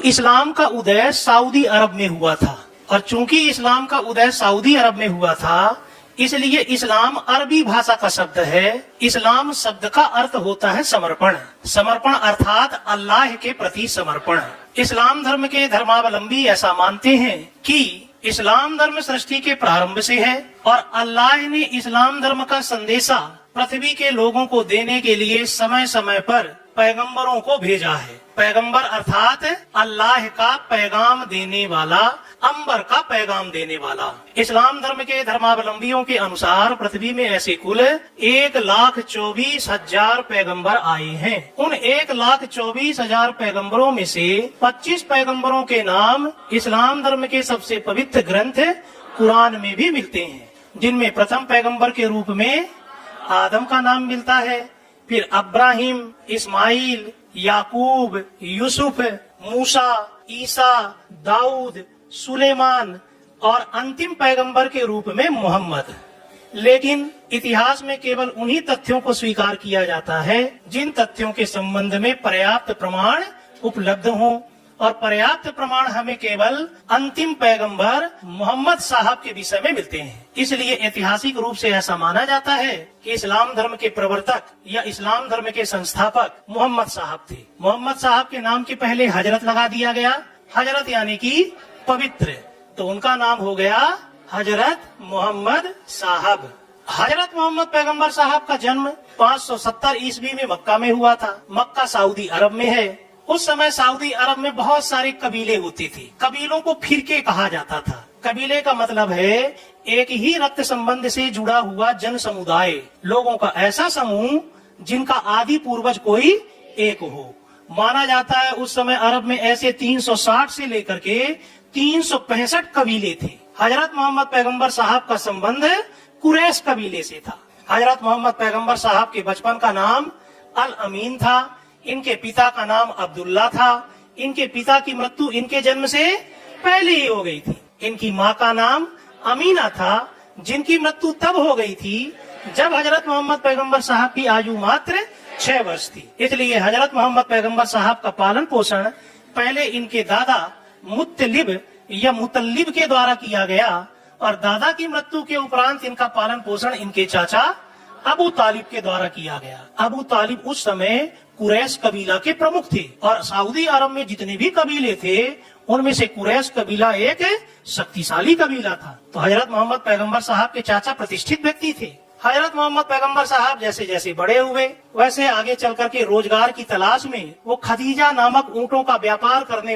इस्लाम का उदय सऊदी अरब में हुआ था, और चूंकि इस्लाम का उदय सऊदी अरब में हुआ था, इसलिए इस्लाम अरबी भाषा का शब्द है। इस्लाम शब्द का अर्थ होता है समर्पण। समर्पण अर्थात अल्लाह के प्रति समर्पण। इस्लाम धर्म के धर्मावलंबी ऐसा मानते हैं कि इस्लाम धर्म सृष्टि के प्रारंभ से है, और अल्लाह ने इस्लाम धर्म का संदेशा पृथ्वी के लोगों को देने के लिए समय समय पर पैगंबरों को भेजा है। पैगंबर अर्थात अल्लाह का पैगाम देने वाला, अंबर का पैगाम देने वाला। इस्लाम धर्म के धर्मावलंबियों के अनुसार पृथ्वी में ऐसे कुल 1,24,000 पैगंबर आए हैं। उन 1,24,000 पैगंबरों में से 25 पैगंबरों के नाम इस्लाम धर्म के सबसे पवित्र ग्रंथ कुरान में भी मिलते हैं, जिनमें प्रथम पैगंबर के रूप में आदम का नाम मिलता है, फिर अब्राहिम, इस्माइल, याकूब, यूसुफ, मूसा, ईसा, दाऊद, सुलेमान और अंतिम पैगंबर के रूप में मोहम्मद। लेकिन इतिहास में केवल उन्हीं तथ्यों को स्वीकार किया जाता है जिन तथ्यों के संबंध में पर्याप्त प्रमाण उपलब्ध हों, और पर्याप्त प्रमाण हमें केवल अंतिम पैगंबर मोहम्मद साहब के विषय में मिलते हैं। इसलिए ऐतिहासिक रूप से ऐसा माना जाता है कि इस्लाम धर्म के प्रवर्तक या इस्लाम धर्म के संस्थापक मोहम्मद साहब थे। मोहम्मद साहब के नाम के पहले हजरत लगा दिया गया। हजरत यानी कि पवित्र, तो उनका नाम हो गया हजरत मोहम्मद साहब। हजरत मोहम्मद पैगंबर साहब का जन्म 570 ईस्वी में मक्का में हुआ था। मक्का सऊदी अरब में है। उस समय सऊदी अरब में बहुत सारे कबीले होते थे। कबीलों को फिरके कहा जाता था। कबीले का मतलब है एक ही रक्त संबंध से जुड़ा हुआ जन समुदाय, लोगों का ऐसा समूह जिनका आदि पूर्वज कोई एक हो। माना जाता है उस समय अरब में ऐसे 360 से लेकर के 365 कबीले थे। हजरत मोहम्मद पैगंबर साहब का संबंध कुरैश कबीले से था। हजरत मोहम्मद पैगंबर साहब के बचपन का नाम अल अमीन था। इनके पिता का नाम अब्दुल्ला था। इनके पिता की मृत्यु इनके जन्म से पहले ही हो गई थी। इनकी माँ का नाम अमीना था, जिनकी मृत्यु तब हो गई थी जब हजरत मोहम्मद पैगंबर साहब की आयु मात्र 6 वर्ष थी। इसलिए हजरत मोहम्मद पैगंबर साहब का पालन पोषण पहले इनके दादा मुत्तलिब या मुतल्लिब के द्वारा किया गया, और दादा की मृत्यु के उपरांत इनका पालन पोषण इनके चाचा अबू तालिब के द्वारा किया गया। अबू तालिब उस समय कुरैश कबीला के प्रमुख थे, और सऊदी अरब में जितने भी कबीले थे उनमें से कुरैश कबीला एक शक्तिशाली कबीला था। तो हजरत मोहम्मद पैगंबर साहब के चाचा प्रतिष्ठित व्यक्ति थे। हजरत मोहम्मद पैगंबर साहब जैसे जैसे बड़े हुए, वैसे आगे चल करके रोजगार की तलाश में वो खदीजा नामक ऊंटों का व्यापार करने वाले